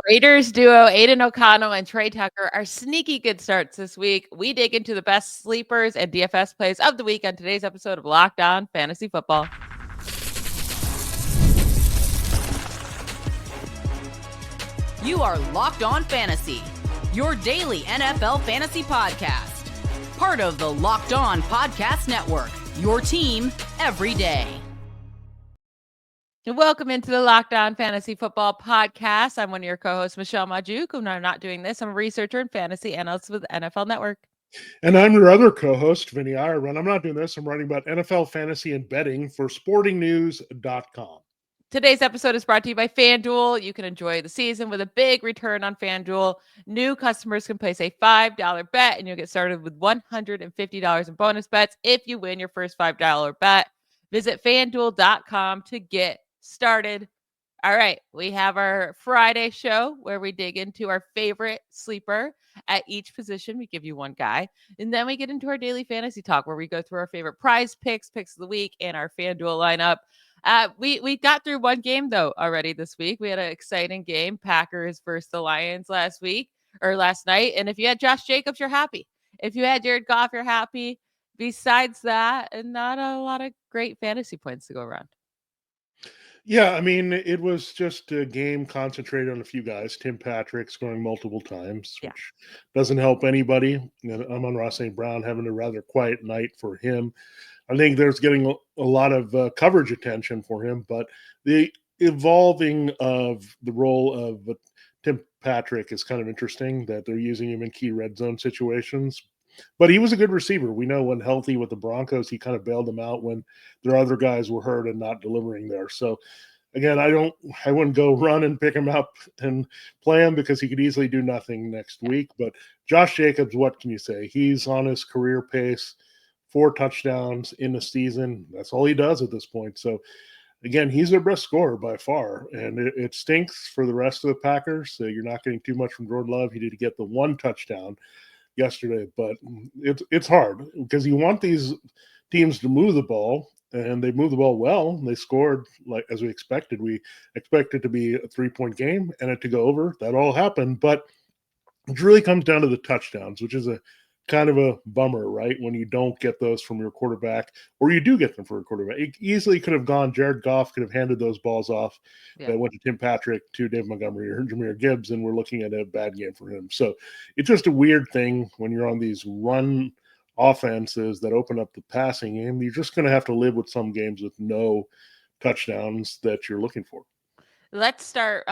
Raiders duo Aidan O'Connell and Trey Tucker are sneaky good starts this week. We dig into the best sleepers and DFS plays of the week on today's episode of Locked On Fantasy Football. You are Locked On Fantasy, your daily NFL fantasy podcast. Part of the Locked On Podcast Network, your team every day. And welcome into the Locked On Fantasy Football Podcast. I'm one of your co-hosts, Michelle Magdziuk, and I'm not doing this. I'm a researcher and fantasy analyst with NFL Network. And I'm your other co-host, Vinnie Iyer. I'm not doing this. I'm writing about NFL fantasy and betting for sportingnews.com. Today's episode is brought to you by FanDuel. You can enjoy the season with a big return on FanDuel. New customers can place a $5 bet, and you'll get started with $150 in bonus bets if you win your first $5 bet. Visit FanDuel.com to get started. All right, we have our Friday show where we dig into our favorite sleeper at each position. We give you one guy, and then we get into our daily fantasy talk where we go through our favorite prize picks of the week, and our FanDuel lineup. We got through one game though already this week. We had an exciting game, Packers versus the Lions last night. And if you had Josh Jacobs, you're happy. If you had Jared Goff, you're happy. Besides that, and not a lot of great fantasy points to go around. Yeah, I mean, it was just a game concentrated on a few guys. Tim Patrick scoring multiple times, which doesn't help anybody. Amon-Ra St. Brown having a rather quiet night for him. I think there's getting a lot of coverage attention for him, but the evolving of the role of Tim Patrick is kind of interesting that they're using him in key red zone situations. But he was a good receiver. We know when healthy with the Broncos, he kind of bailed them out when their other guys were hurt and not delivering there. So, again, I wouldn't go run and pick him up and play him because he could easily do nothing next week. But Josh Jacobs, what can you say? He's on his career pace. 4 touchdowns in the season. That's all he does at this point. So, again, he's their best scorer by far. And it stinks for the rest of the Packers. So you're not getting too much from Jordan Love. He did get the 1 touchdown yesterday. But it's hard because you want these teams to move the ball. And they moved the ball well. They scored like as we expected. We expected it to be a 3-point game and it to go over. That all happened. But it really comes down to the touchdowns, which is a kind of a bummer, right? When you don't get those from your quarterback, or you do get them for a quarterback. It easily could have gone. Jared Goff could have handed those balls off that went to Tim Patrick, to Dave Montgomery, or Jahmyr Gibbs, and we're looking at a bad game for him. So it's just a weird thing when you're on these run offenses that open up the passing game. You're just going to have to live with some games with no touchdowns that you're looking for. Let's start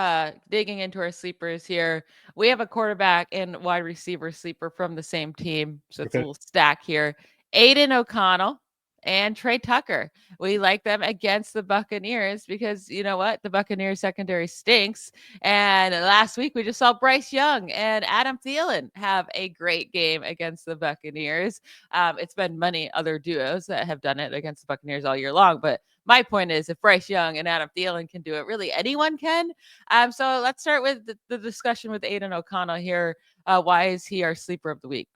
digging into our sleepers here. We have a quarterback and wide receiver sleeper from the same team. So it's a little stack here. Aidan O'Connell and Trey Tucker. We like them against the Buccaneers because you know what? The Buccaneers secondary stinks. And last week we just saw Bryce Young and Adam Thielen have a great game against the Buccaneers. It's been many other duos that have done it against the Buccaneers all year long, but my point is, if Bryce Young and Adam Thielen can do it, really anyone can. So let's start with the discussion with Aidan O'Connell here. Why is he our sleeper of the week?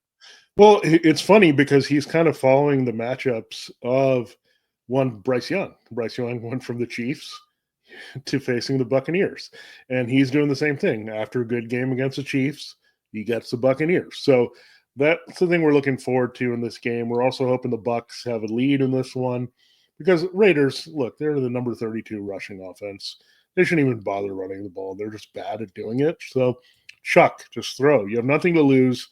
Well, it's funny because he's kind of following the matchups of Bryce Young. Bryce Young went from the Chiefs to facing the Buccaneers. And he's doing the same thing. After a good game against the Chiefs, he gets the Buccaneers. So that's the thing we're looking forward to in this game. We're also hoping the Bucs have a lead in this one. Because Raiders, look, they're the number 32 rushing offense. They shouldn't even bother running the ball. They're just bad at doing it. So, chuck, just throw. You have nothing to lose.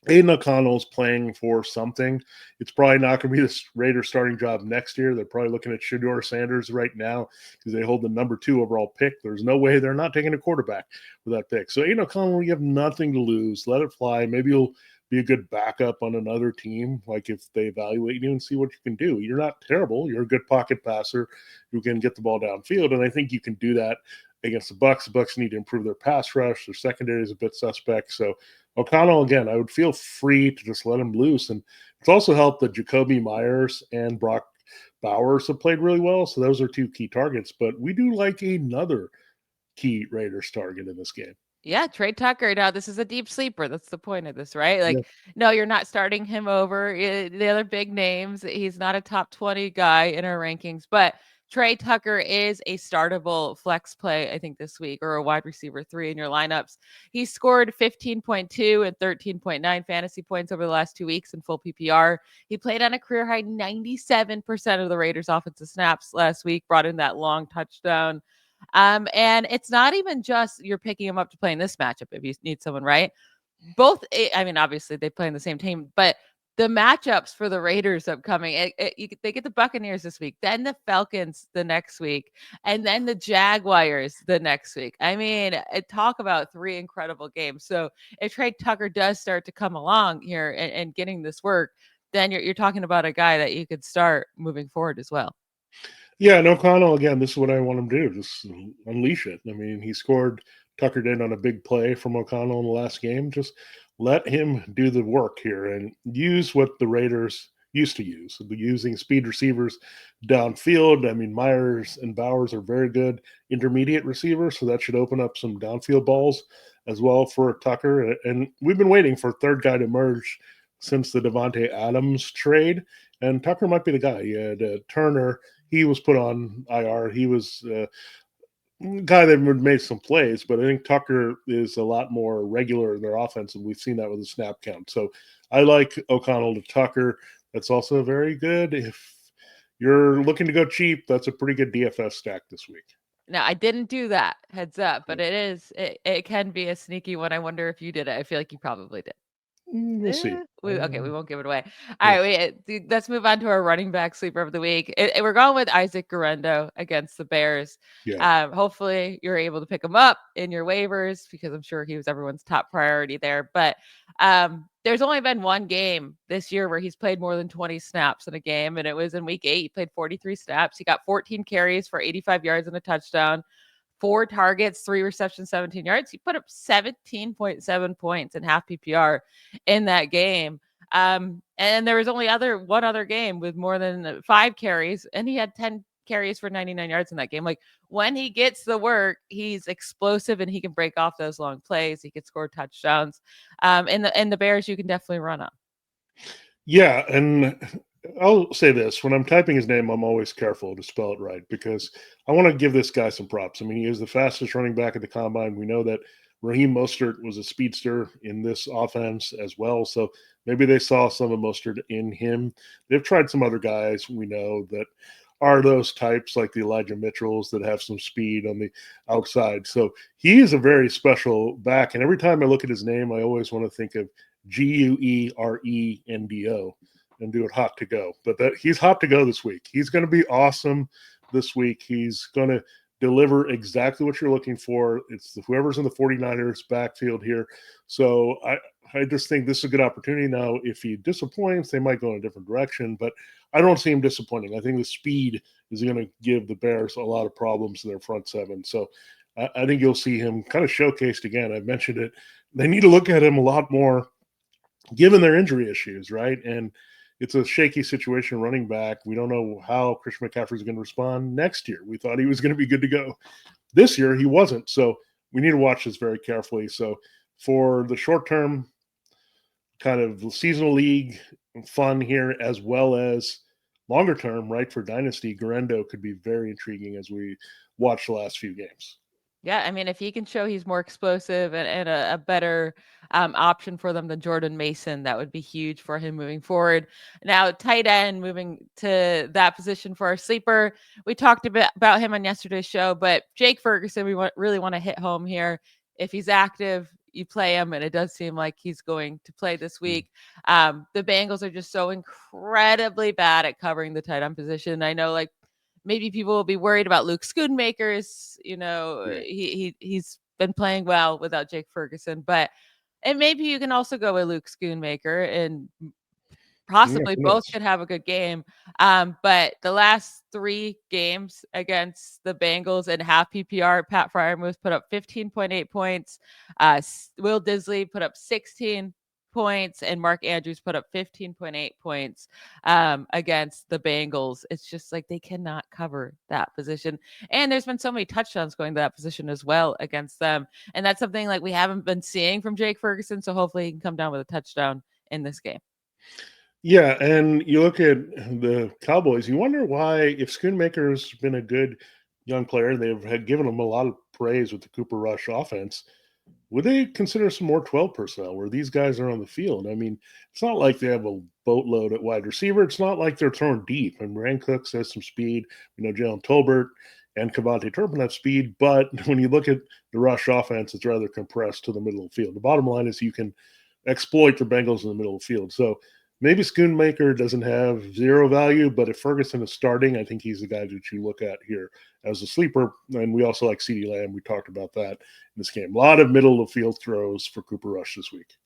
Aidan O'Connell's playing for something. It's probably not going to be the Raiders starting job next year. They're probably looking at Shedeur Sanders right now because they hold the number 2 overall pick. There's no way they're not taking a quarterback with that pick. So, Aidan O'Connell, you have nothing to lose. Let it fly. Maybe you'll be a good backup on another team, like if they evaluate you and see what you can do. You're not terrible. You're a good pocket passer who can get the ball downfield, and I think you can do that against the Bucs. The Bucs need to improve their pass rush. Their secondary is a bit suspect. So O'Connell, again, I would feel free to just let him loose. And it's also helped that Jacoby Myers and Brock Bowers have played really well. So those are 2 key targets. But we do like another key Raiders target in this game. Yeah, Trey Tucker. Now, this is a deep sleeper. That's the point of this, right? Like, no, you're not starting him over the other big names. He's not a top 20 guy in our rankings, but Trey Tucker is a startable flex play, I think, this week, or a wide receiver 3 in your lineups. He scored 15.2 and 13.9 fantasy points over the last 2 weeks in full PPR. He played on a career high 97% of the Raiders' offensive snaps last week, brought in that long touchdown. And it's not even just you're picking him up to play in this matchup if you need someone, right? Both, I mean, obviously they play in the same team, but the matchups for the Raiders upcoming, they get the Buccaneers this week, then the Falcons the next week, and then the Jaguars the next week. I mean, talk about 3 incredible games. So if Trey Tucker does start to come along here and getting this work, then you're talking about a guy that you could start moving forward as well. Yeah, and O'Connell, again, this is what I want him to do. Just unleash it. I mean, he scored, Tucker did on a big play from O'Connell in the last game. Just let him do the work here and use what the Raiders used to use, using speed receivers downfield. I mean, Myers and Bowers are very good intermediate receivers, so that should open up some downfield balls as well for Tucker. And we've been waiting for a third guy to emerge since the Devontae Adams trade, and Tucker might be the guy. You had Turner. He was put on IR. He was a guy that would make some plays, but I think Tucker is a lot more regular in their offense, and we've seen that with the snap count. So I like O'Connell to Tucker. That's also very good. If you're looking to go cheap, that's a pretty good DFS stack this week. Now, I didn't do that, heads up, but it can be a sneaky one. I wonder if you did it. I feel like you probably did. We'll see. Okay, we won't give it away. All right, let's move on to our running back sleeper of the week. We're going with Isaac Guerendo against the Bears. Yeah. Hopefully, you're able to pick him up in your waivers because I'm sure he was everyone's top priority there. But there's only been one game this year where he's played more than 20 snaps in a game, and it was in week 8. He played 43 snaps. He got 14 carries for 85 yards and a touchdown. 4 targets, 3 receptions, 17 yards. He put up 17.7 points in half PPR in that game. And there was only one other game with more than 5 carries, and he had 10 carries for 99 yards in that game. Like, when he gets the work, he's explosive and he can break off those long plays. He can score touchdowns. And the Bears, you can definitely run up. Yeah, and I'll say this. When I'm typing his name, I'm always careful to spell it right because I want to give this guy some props. I mean, he is the fastest running back at the combine. We know that Raheem Mostert was a speedster in this offense as well. So maybe they saw some of Mostert in him. They've tried some other guys we know that are those types like the Elijah Mitchells that have some speed on the outside. So he is a very special back. And every time I look at his name, I always want to think of Guerendo and do it hot to go. But he's hot to go this week. He's going to be awesome this week. He's going to deliver exactly what you're looking for. It's whoever's in the 49ers backfield here. So I just think this is a good opportunity. Now, if he disappoints, they might go in a different direction, but I don't see him disappointing. I think the speed is going to give the Bears a lot of problems in their front seven. So I think you'll see him kind of showcased again. I've mentioned it. They need to look at him a lot more given their injury issues, right? And it's a shaky situation running back. We don't know how Christian McCaffrey is going to respond next year. We thought he was going to be good to go. This year, he wasn't. So we need to watch this very carefully. So for the short term kind of seasonal league fun here, as well as longer term, right, for Dynasty, Guerendo could be very intriguing as we watch the last few games. Yeah, I mean, if he can show he's more explosive and a better option for them than Jordan Mason, that would be huge for him moving forward. Now, tight end, moving to that position for our sleeper. We talked a bit about him on yesterday's show, but Jake Ferguson, we really want to hit home here. If he's active, you play him, and it does seem like he's going to play this week. The Bengals are just so incredibly bad at covering the tight end position. I know, like, maybe people will be worried about Luke Schoonmaker's, he's been playing well without Jake Ferguson, and maybe you can also go with Luke Schoonmaker and possibly both could have a good game. But the last 3 games against the Bengals in half PPR, Pat Freiermuth put up 15.8 points. Will Disley put up 16 points, and Mark Andrews put up 15.8 points against the Bengals. It's just like they cannot cover that position. And there's been so many touchdowns going to that position as well against them. And that's something like we haven't been seeing from Jake Ferguson. So hopefully he can come down with a touchdown in this game. Yeah, and you look at the Cowboys, you wonder why, if Schoonmaker's been a good young player, they've had given him a lot of praise with the Cooper Rush offense. Would they consider some more 12 personnel where these guys are on the field? I mean, it's not like they have a boatload at wide receiver. It's not like they're throwing deep. And Rand Cooks has some speed. We know Jalen Tolbert and Cavante Turpin have speed. But when you look at the Rush offense, it's rather compressed to the middle of the field. The bottom line is you can exploit the Bengals in the middle of the field. So maybe Schoonmaker doesn't have zero value, but if Ferguson is starting, I think he's the guy that you look at here as a sleeper. And we also like CeeDee Lamb. We talked about that in this game. A lot of middle of the field throws for Cooper Rush this week.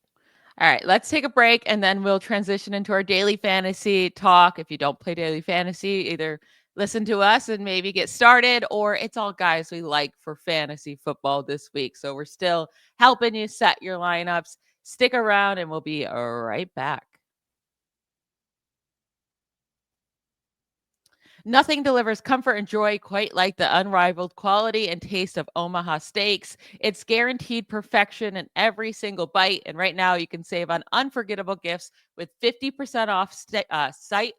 All right, let's take a break and then we'll transition into our daily fantasy talk. If you don't play daily fantasy, either listen to us and maybe get started, or it's all guys we like for fantasy football this week. So we're still helping you set your lineups. Stick around and we'll be right back. Nothing delivers comfort and joy quite like the unrivaled quality and taste of Omaha Steaks. It's guaranteed perfection in every single bite. And right now, you can save on unforgettable gifts with 50% off site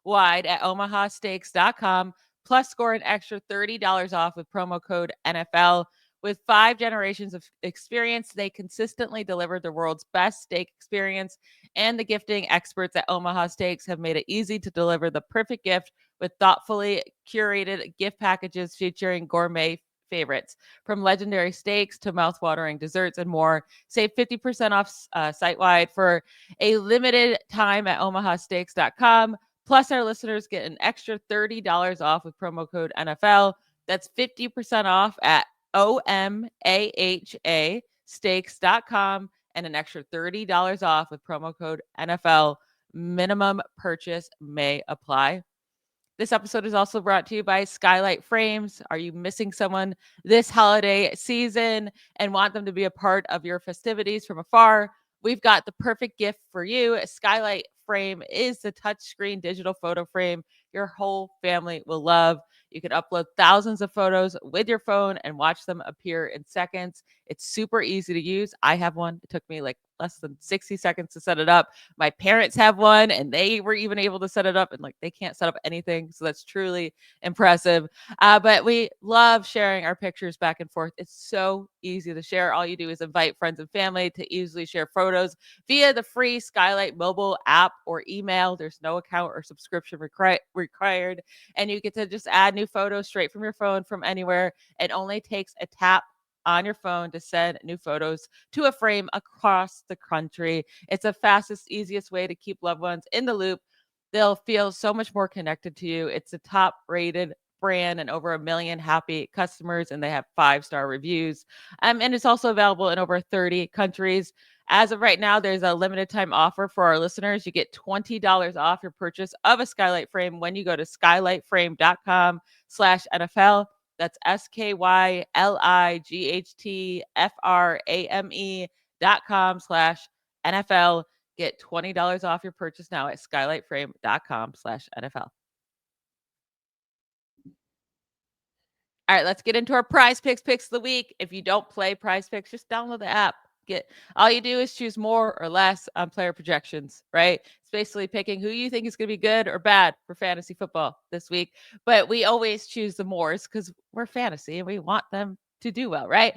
wide at omahasteaks.com. Plus, score an extra $30 off with promo code NFL. With 5 generations of experience, they consistently deliver the world's best steak experience. And the gifting experts at Omaha Steaks have made it easy to deliver the perfect gift with thoughtfully curated gift packages featuring gourmet favorites. From legendary steaks to mouthwatering desserts and more. Save 50% off site-wide for a limited time at omahasteaks.com. Plus, our listeners get an extra $30 off with promo code NFL. That's 50% off at omahasteaks.com and an extra $30 off with promo code NFL. Minimum purchase may apply. This episode is also brought to you by Skylight Frames. Are you missing someone this holiday season and want them to be a part of your festivities from afar? We've got the perfect gift for you. Skylight Frame is the touchscreen digital photo frame your whole family will love. You can upload thousands of photos with your phone and watch them appear in seconds. It's super easy to use. I have one. It took me like less than 60 seconds to set it up. My parents have one and they were even able to set it up, and like they can't set up anything. So that's truly impressive. But we love sharing our pictures back and forth. It's so easy to share. All you do is invite friends and family to easily share photos via the free Skylight mobile app or email. There's no account or subscription required. And you get to just add new photos straight from your phone from anywhere. It only takes a tap on your phone to send new photos to a frame across the country. It's the fastest, easiest way to keep loved ones in the loop. They'll feel so much more connected to you. It's a top rated brand and over 1 million happy customers, and they have 5-star reviews. And it's also available in over 30 countries. As of right now, there's a limited time offer for our listeners. You get $20 off your purchase of a Skylight frame when you go to skylightframe.com/NFL. That's skylightframe.com/NFL. Get $20 off your purchase now at skylightframe.com/NFL. All right, let's get into our PrizePicks picks of the week. If you don't play PrizePicks, just download the app. All you do is choose more or less on player projections, right? It's basically picking who you think is going to be good or bad for fantasy football this week. But we always choose the mores because we're fantasy and we want them to do well, right?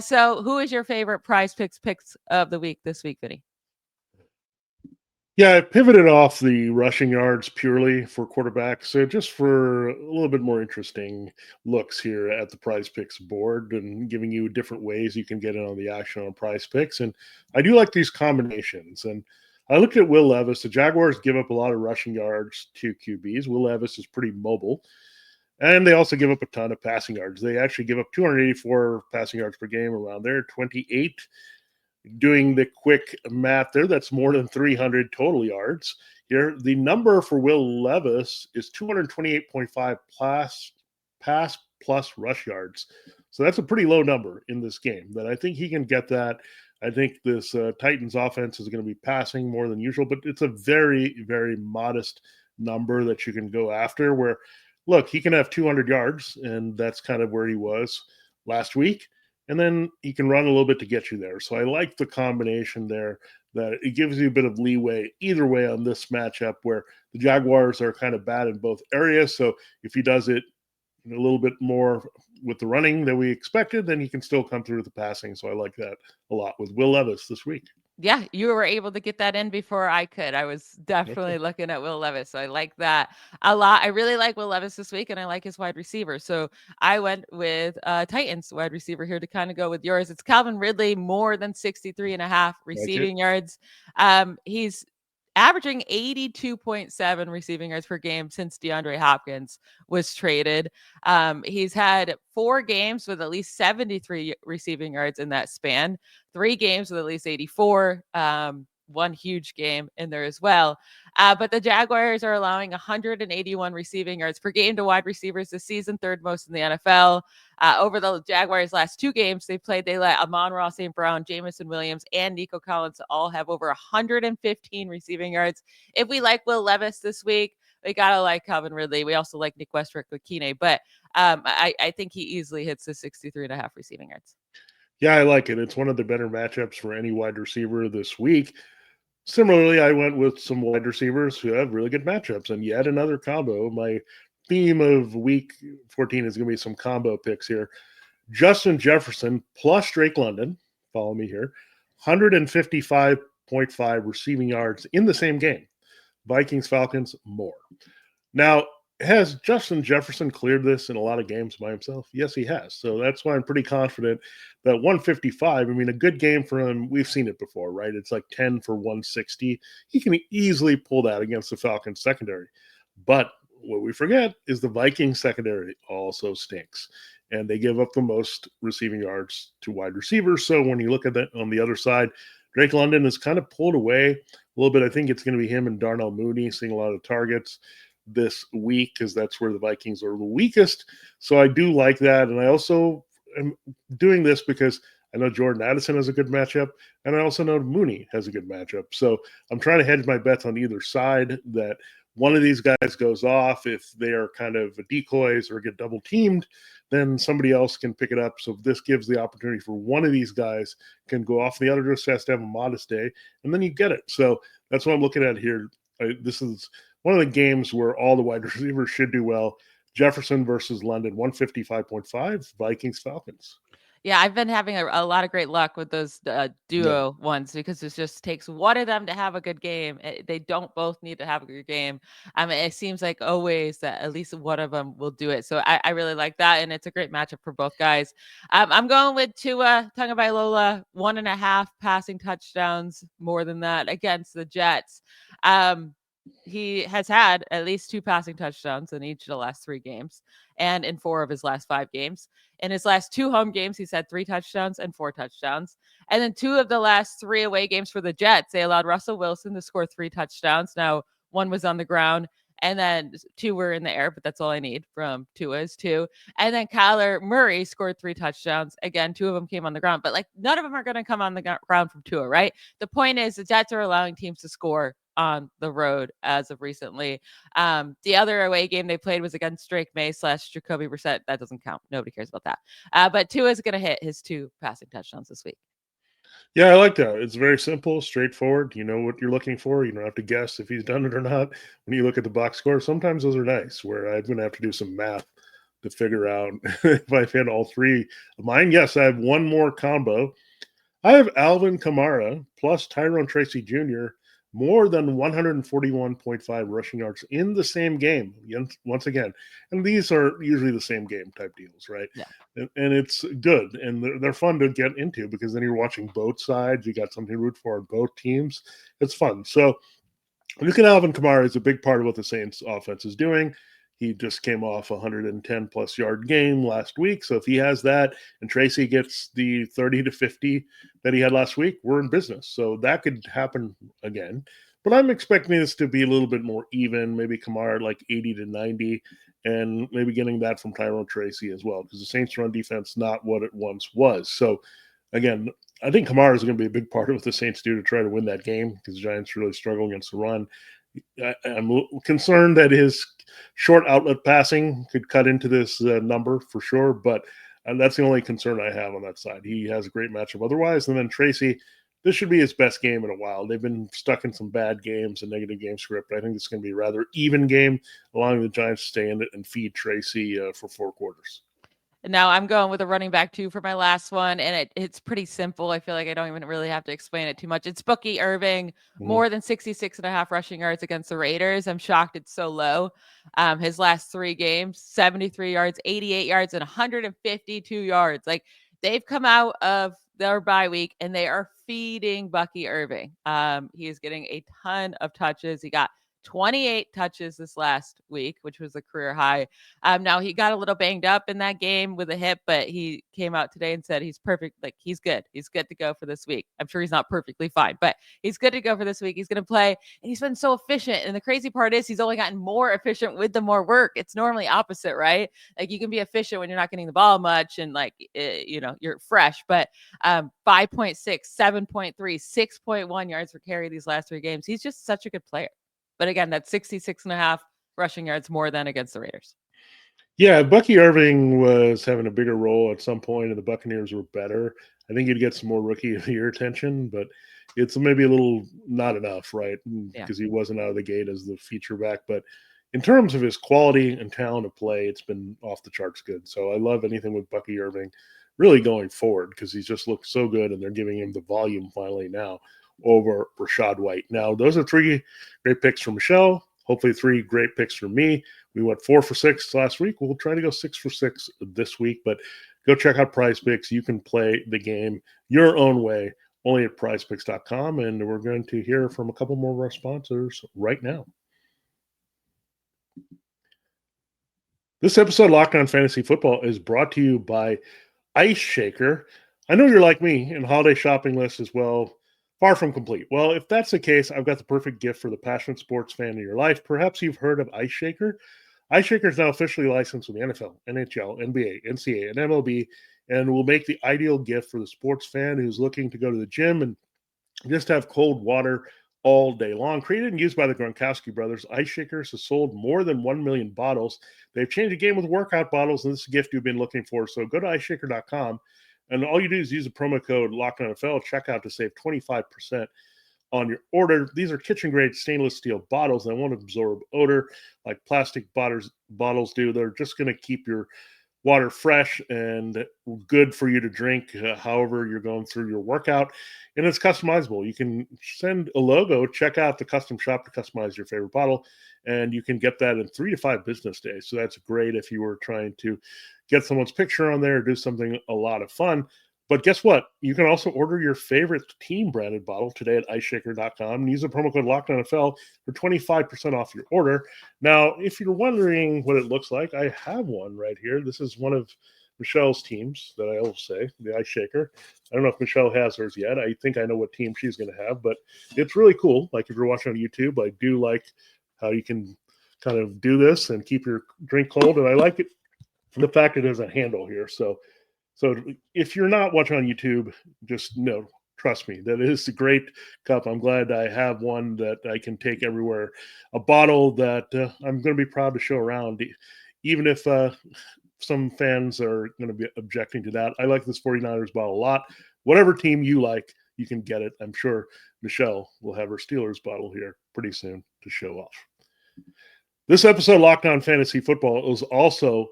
So who is your favorite PrizePicks picks of the week this week, Vinnie? Yeah, I pivoted off the rushing yards purely for quarterbacks. So just for a little bit more interesting looks here at the PrizePicks board and giving you different ways you can get in on the action on PrizePicks. And I do like these combinations. And I looked at Will Levis. The Jaguars give up a lot of rushing yards to QBs. Will Levis is pretty mobile. And they also give up a ton of passing yards. They actually give up 284 passing yards per game, around there, 28. Doing the quick math there, that's more than 300 total yards. Here, the number for Will Levis is 228.5 pass plus rush yards. So that's a pretty low number in this game. But I think he can get that. I think this Titans offense is going to be passing more than usual, but it's a very, very modest number that you can go after where, look, he can have 200 yards, and that's kind of where he was last week. and then he can run a little bit to get you there. So I like the combination there, that it gives you a bit of leeway either way on this matchup, where the Jaguars are kind of bad in both areas. So if he does it a little bit more with the running that we expected, then he can still come through with the passing. So I like that a lot with Will Levis this week. Yeah, you were able to get that in before I could. I was definitely looking at Will Levis. So I like that a lot. I really like Will Levis this week, and I like his wide receiver. So I went with Titans wide receiver here to kind of go with yours. It's Calvin Ridley, more than 63.5 receiving yards. He's averaging 82.7 receiving yards per game since DeAndre Hopkins was traded. He's had 4 games with at least 73 receiving yards in that span, 3 games with at least 84. One huge game in there as well. But the Jaguars are allowing 181 receiving yards per game to wide receivers this season, 3rd most in the NFL. Over the Jaguars' last 2 games they played, they let Amon-Ra St. Brown, Jameson Williams, and Nico Collins all have over 115 receiving yards. If we like Will Levis this week, we gotta like Calvin Ridley. We also like Nick Westbrook with Keeney, but I think he easily hits the 63.5 receiving yards. Yeah, I like it. It's one of the better matchups for any wide receiver this week. Similarly, I went with some wide receivers who have really good matchups, and yet another combo. My theme of week 14 is going to be some combo picks here. Justin Jefferson plus Drake London, follow me here, 155.5 receiving yards in the same game. Vikings-Falcons, more. Now, has Justin Jefferson cleared this in a lot of games by himself? Yes, he has. So that's why I'm pretty confident that 155, I mean, a good game for him, we've seen it before, right? It's like 10 for 160. He can easily pull that against the Falcons secondary. But what we forget is the Vikings secondary also stinks. And they give up the most receiving yards to wide receivers. So when you look at that on the other side, Drake London is kind of pulled away a little bit. I think it's going to be him and Darnell Mooney seeing a lot of targets this week, because that's where the Vikings are the weakest. So I do like that. And I also am doing this because I know Jordan Addison has a good matchup, and I also know Mooney has a good matchup. So I'm trying to hedge my bets on either side, that one of these guys goes off. If they are kind of decoys or get double teamed, then somebody else can pick it up. So this gives the opportunity for one of these guys can go off. The other just has to have a modest day, and then you get it. So that's what I'm looking at here. This is one of the games where all the wide receivers should do well. Jefferson versus London, 155.5, Vikings-Falcons. Yeah, I've been having a lot of great luck with those duo ones, because it just takes one of them to have a good game. They don't both need to have a good game. It seems like always that at least one of them will do it. So I really like that, and it's a great matchup for both guys. I'm going with Tua Tagovailoa, 1.5 passing touchdowns, more than that against the Jets. He has had at least 2 passing touchdowns in each of the last 3 games, and in 4 of his last 5 games. In his last 2 home games, he's had 3 touchdowns and 4 touchdowns. And then 2 of the last 3 away games for the Jets, they allowed Russell Wilson to score 3 touchdowns. Now, 1 was on the ground, and then 2 were in the air, but that's all I need from Tua is 2. And then Kyler Murray scored 3 touchdowns. Again, 2 of them came on the ground, but like none of them are going to come on the ground from Tua, right? The point is the Jets are allowing teams to score on the road as of recently. The other away game they played was against Drake May / Jacoby Brissett. That doesn't count. Nobody cares about that. But Tua is going to hit his 2 passing touchdowns this week. Yeah, I like that. It's very simple, straightforward. You know what you're looking for. You don't have to guess if he's done it or not. When you look at the box score, sometimes those are nice, where I'm going to have to do some math to figure out if I've hit all 3 of mine. Yes, I have one more combo. I have Alvin Kamara plus Tyrone Tracy Jr., more than 141.5 rushing yards in the same game, once again. And these are usually the same game type deals, right? Yeah. And it's good, and they're fun to get into, because then you're watching both sides. You got something to root for on both teams. It's fun. So look at Alvin Kamara is a big part of what the Saints offense is doing. He just came off a 110-plus yard game last week. So if he has that and Tracy gets the 30 to 50 that he had last week, we're in business. So that could happen again. But I'm expecting this to be a little bit more even, maybe Kamara like 80 to 90, and maybe getting that from Tyrone Tracy as well, because the Saints run defense not what it once was. So again, I think Kamara is going to be a big part of what the Saints do to try to win that game, because the Giants really struggle against the run. I'm concerned that his short outlet passing could cut into this number for sure, but And that's the only concern I have on that side. He has a great matchup otherwise. And then Tracy, this should be his best game in a while. They've been stuck in some bad games and negative game script. I think it's going to be a rather even game, allowing the Giants to stay in it and feed Tracy for 4 quarters. Now I'm going with a running back 2 for my last one, and it's pretty simple. I feel like I don't even really have to explain it too much. It's Bucky Irving, more than 66.5 rushing yards against the Raiders. I'm shocked it's so low. His last 3 games, 73 yards, 88 yards, and 152 yards. Like, they've come out of their bye week and they are feeding Bucky Irving. He is getting a ton of touches. He got 28 touches this last week, which was a career high. Now he got a little banged up in that game with a hip, but he came out today and said he's perfect. Like, he's good. He's good to go for this week. I'm sure he's not perfectly fine, but he's good to go for this week. He's going to play, and he's been so efficient. And the crazy part is he's only gotten more efficient with the more work. It's normally opposite, right? Like, you can be efficient when you're not getting the ball much and you're fresh, but 5.6, 7.3, 6.1 yards per carry these last 3 games. He's just such a good player. But again, that's 66.5 rushing yards more than against the Raiders. Yeah, Bucky Irving was having a bigger role at some point, and the Buccaneers were better. I think he'd get some more rookie of the year attention, but it's maybe a little not enough, right? Because he wasn't out of the gate as the feature back. But in terms of his quality and talent of play, it's been off the charts good. So I love anything with Bucky Irving really going forward, because he's just looked so good, and they're giving him the volume finally now over Rachaad White. Now, those are 3 great picks for Michelle. Hopefully 3 great picks for me. We went 4 for 6 last week. We'll try to go 6 for 6 this week, but go check out PrizePicks. You can play the game your own way, only at PrizePicks.com, and we're going to hear from a couple more of our sponsors right now. This episode of Locked On Fantasy Football is brought to you by IceShaker. I know you're like me, and holiday shopping list as well. Far from complete. Well, if that's the case, I've got the perfect gift for the passionate sports fan in your life. Perhaps you've heard of IceShaker. IceShaker is now officially licensed with the NFL, NHL, NBA, NCAA, and MLB, and will make the ideal gift for the sports fan who's looking to go to the gym and just have cold water all day long. Created and used by the Gronkowski brothers, IceShakers has sold more than 1 million bottles. They've changed the game with workout bottles, and this is a gift you've been looking for. So go to IceShaker.com. And all you do is use the promo code LOCKEDONNFL checkout to save 25% on your order. These are kitchen-grade stainless steel bottles that won't absorb odor like plastic bottles do. They're just going to keep your water fresh and good for you to drink however you're going through your workout. And it's customizable. You can send a logo, check out the custom shop to customize your favorite bottle, and you can get that in 3 to 5 business days. So that's great if you were trying to get someone's picture on there or do something a lot of fun. But guess what? You can also order your favorite team branded bottle today at IceShaker.com and use the promo code LOCKEDONNFL for 25% off your order. Now, if you're wondering what it looks like, I have one right here. This is one of Michelle's teams that I will say, the IceShaker. I don't know if Michelle has hers yet. I think I know what team she's going to have, but it's really cool. Like, if you're watching on YouTube, I do like how you can kind of do this and keep your drink cold. And I like it, the fact it has a handle here. So if you're not watching on YouTube, just know, trust me, that is a great cup. I'm glad I have one that I can take everywhere. A bottle that I'm going to be proud to show around, even if some fans are going to be objecting to that. I like this 49ers bottle a lot. Whatever team you like, you can get it. I'm sure Michelle will have her Steelers bottle here pretty soon to show off. This episode of Locked On Fantasy Football is also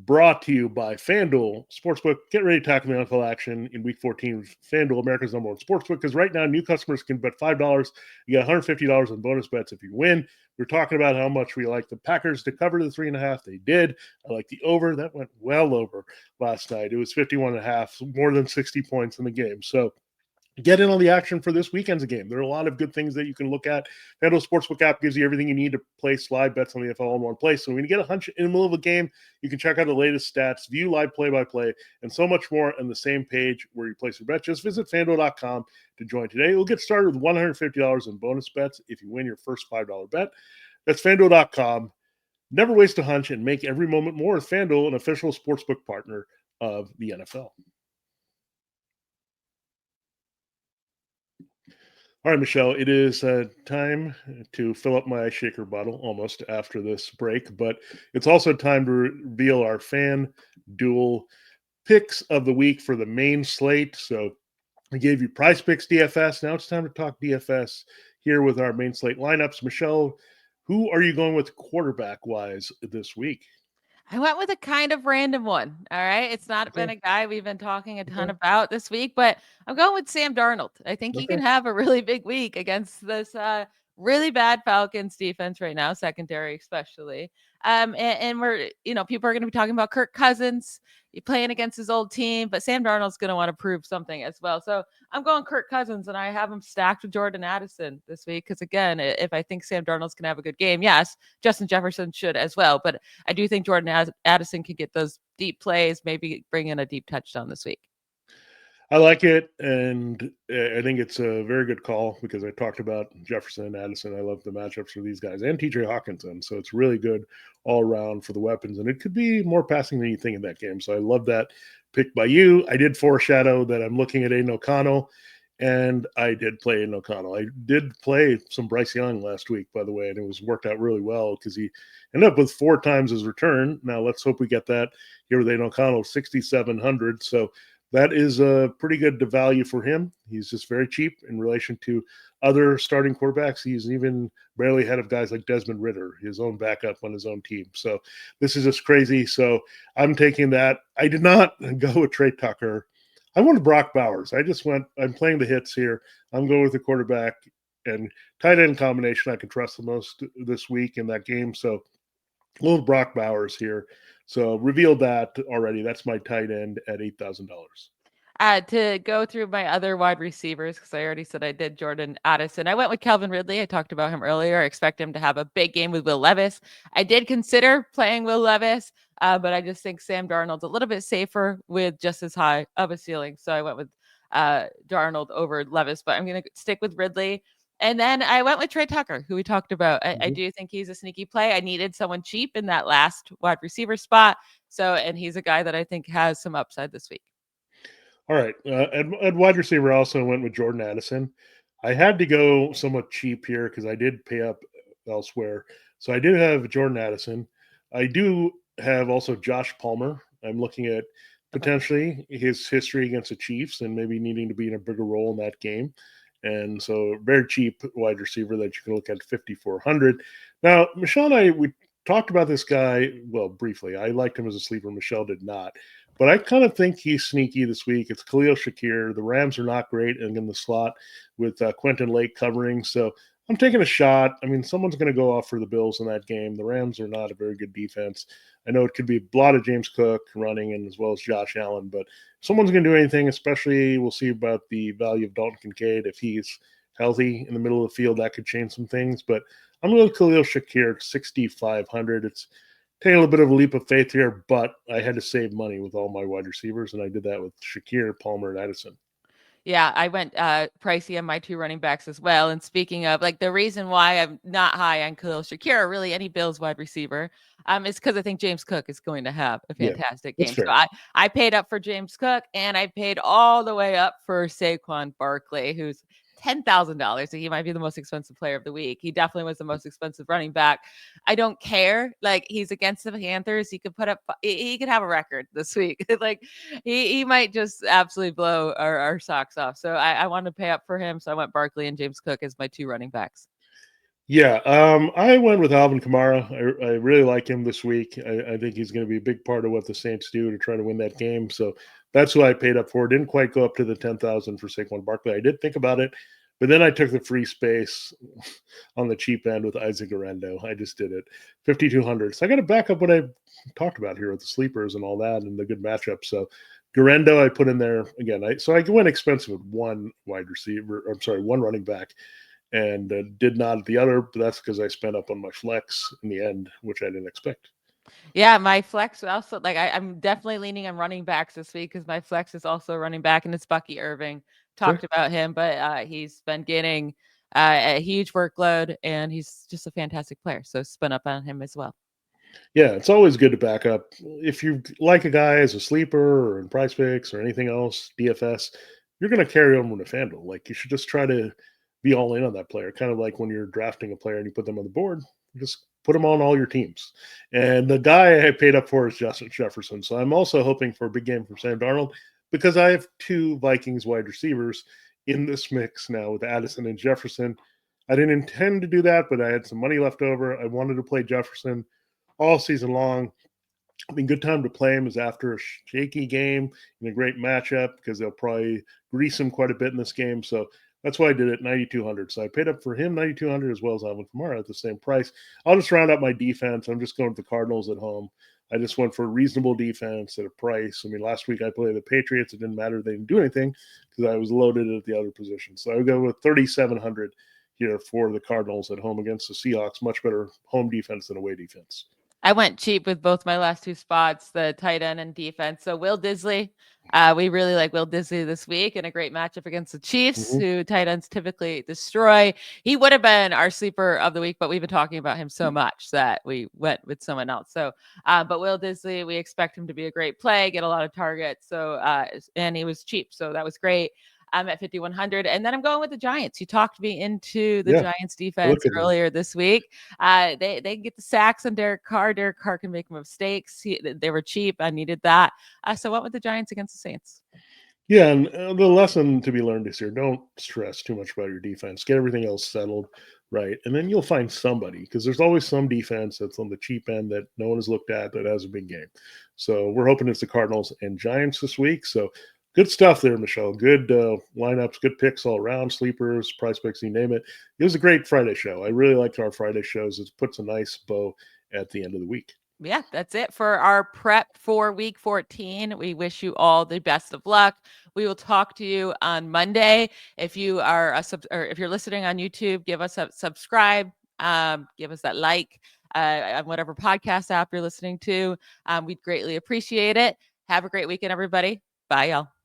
brought to you by FanDuel Sportsbook. Get ready to tackle the NFL action in Week 14 with FanDuel, America's #1 sportsbook, because right now new customers can bet $5. You get $150 in bonus bets if you win. We're talking about how much we like the Packers to cover the 3.5. They did. I like the over. That went well over last night. It was 51.5, more than 60 points in the game. So get in on the action for this weekend's game. There are a lot of good things that you can look at. FanDuel Sportsbook app gives you everything you need to place live bets on the NFL in one place. So when you get a hunch in the middle of a game, you can check out the latest stats, view live play-by-play, and so much more on the same page where you place your bet. Just visit FanDuel.com to join today. We'll get started with $150 in bonus bets if you win your first $5 bet. That's FanDuel.com. Never waste a hunch and make every moment more with FanDuel, an official sportsbook partner of the NFL. All right, Michelle, it is time to fill up my IceShaker bottle almost after this break, but it's also time to reveal our FanDuel picks of the week for the main slate. So I gave you PrizePicks DFS. Now it's time to talk DFS here with our main slate lineups. Michelle, who are you going with quarterback-wise this week? I went with a kind of random one. All right. It's not been a guy we've been talking a ton about this week, but I'm going with Sam Darnold. I think he can have a really big week against this really bad Falcons defense right now, secondary especially. And we're, people are going to be talking about Kirk Cousins playing against his old team, but Sam Darnold's going to want to prove something as well. So I'm going Kirk Cousins, and I have him stacked with Jordan Addison this week because, again, if I think Sam Darnold's going to have a good game, yes, Justin Jefferson should as well. But I do think Jordan Addison can get those deep plays, maybe bring in a deep touchdown this week. I like it, and I think it's a very good call because I talked about Jefferson and Addison. I love the matchups for these guys and TJ Hawkinson, so it's really good all around for the weapons, and it could be more passing than you think in that game. So I love that pick by you. I did foreshadow that I'm looking at Aidan O'Connell, and I did play Aidan O'Connell. I did play some Bryce Young last week, by the way, and it was worked out really well because he ended up with 4 times his return. Now let's hope we get that here with Aidan O'Connell, 6,700. So that is a pretty good value for him. He's just very cheap in relation to other starting quarterbacks. He's even barely ahead of guys like Desmond Ridder, his own backup on his own team. So this is just crazy. So I'm taking that. I did not go with Trey Tucker. I wanted Brock Bowers. I'm playing the hits here. I'm going with the quarterback and tight end combination I can trust the most this week in that game. So a little Brock Bowers here. So revealed that already. That's my tight end at $8,000. To go through my other wide receivers, because I already said I did Jordan Addison. I went with Calvin Ridley. I talked about him earlier. I expect him to have a big game with Will Levis. I did consider playing Will Levis, but I just think Sam Darnold's a little bit safer with just as high of a ceiling. So I went with Darnold over Levis, but I'm going to stick with Ridley. And then I went with Trey Tucker, who we talked about. I do think he's a sneaky play. I needed someone cheap in that last wide receiver spot. And he's a guy that I think has some upside this week. All right. At wide receiver, I also went with Jordan Addison. I had to go somewhat cheap here because I did pay up elsewhere. So I do have Jordan Addison. I do have also Josh Palmer. I'm looking at potentially his history against the Chiefs and maybe needing to be in a bigger role in that game. And so very cheap wide receiver that you can look at 5,400. Now, Michelle and we talked about this guy, well, briefly. I liked him as a sleeper. Michelle did not. But I kind of think he's sneaky this week. It's Khalil Shakir. The Rams are not great in the slot with Quentin Lake covering. So I'm taking a shot. I mean, someone's going to go off for the Bills in that game. The Rams are not a very good defense. I know it could be a lot of James Cook running and as well as Josh Allen, but if someone's going to do anything, especially we'll see about the value of Dalton Kincaid. If he's healthy in the middle of the field, that could change some things. But I'm going to Khalil Shakir, 6,500. It's taking a little bit of a leap of faith here, but I had to save money with all my wide receivers, and I did that with Shakir, Palmer, and Addison. Yeah, I went pricey on my 2 running backs as well. And speaking of, the reason why I'm not high on Khalil Shakir, or really any Bills wide receiver, is because I think James Cook is going to have a fantastic game. So I paid up for James Cook, and I paid all the way up for Saquon Barkley, who's $10,000. So he might be the most expensive player of the week. He definitely was the most expensive running back. I don't care. He's against the Panthers. He could he could have a record this week. He might just absolutely blow our socks off. So I want to pay up for him. So I went Barkley and James Cook as my 2 running backs. Yeah, I went with Alvin Kamara. I really like him this week. I think he's going to be a big part of what the Saints do to try to win that game. So that's who I paid up for. Didn't quite go up to the 10,000 for Saquon Barkley. I did think about it, but then I took the free space on the cheap end with Isaac Guerendo. I just did it, 5,200. So I got to back up what I talked about here with the sleepers and all that and the good matchup. So Guerendo I put in there again. I went expensive with one running back. And did not the other, but that's because I spent up on my flex in the end, which I didn't expect. Yeah, my flex also, I'm definitely leaning on running backs this week because my flex is also running back, and it's Bucky Irving. Talked about him, but he's been getting a huge workload, and he's just a fantastic player. So spin up on him as well. Yeah, it's always good to back up. If you like a guy as a sleeper or in PrizePicks or anything else, DFS, you're going to carry on with a FanDuel. You should just try to be all in on that player. Kind of like when you're drafting a player and you put them on the board, just put him on all your teams. And the guy I paid up for is Justin Jefferson. So I'm also hoping for a big game from Sam Darnold because I have 2 Vikings wide receivers in this mix now with Addison and Jefferson. I didn't intend to do that, but I had some money left over. I wanted to play Jefferson all season long. I mean, good time to play him is after a shaky game in a great matchup because they'll probably grease him quite a bit in this game. So that's why I did it 9,200. So I paid up for him 9,200 as well as Alvin Kamara at the same price. I'll just round up my defense. I'm just going with the Cardinals at home. I just went for a reasonable defense at a price. I mean, last week I played the Patriots. It didn't matter. They didn't do anything because I was loaded at the other position. So I would go with 3,700 here for the Cardinals at home against the Seahawks. Much better home defense than away defense. I went cheap with both my last 2 spots, the tight end and defense. So Will Disley, we really like Will Disley this week in a great matchup against the Chiefs, who tight ends typically destroy. He would have been our sleeper of the week, but we've been talking about him so much that we went with someone else. So, but Will Disley, we expect him to be a great play, get a lot of targets. So, and he was cheap. So that was great. I'm at 5,100. And then I'm going with the Giants. You talked me into the Giants defense earlier this week. They can get the sacks on Derek Carr. Derek Carr can make mistakes. They were cheap. I needed that. So what with the Giants against the Saints? Yeah, and the lesson to be learned this year, don't stress too much about your defense. Get everything else settled, right? And then you'll find somebody because there's always some defense that's on the cheap end that no one has looked at that has a big game. So we're hoping it's the Cardinals and Giants this week. So good stuff there, Michelle. Good lineups, good picks all around, sleepers, prize picks, you name it. It was a great Friday show. I really liked our Friday shows. It puts a nice bow at the end of the week. Yeah, that's it for our prep for week 14. We wish you all the best of luck. We will talk to you on Monday. If you are or if you're listening on YouTube, give us a subscribe, give us that like on whatever podcast app you're listening to. We'd greatly appreciate it. Have a great weekend, everybody. Bye, y'all.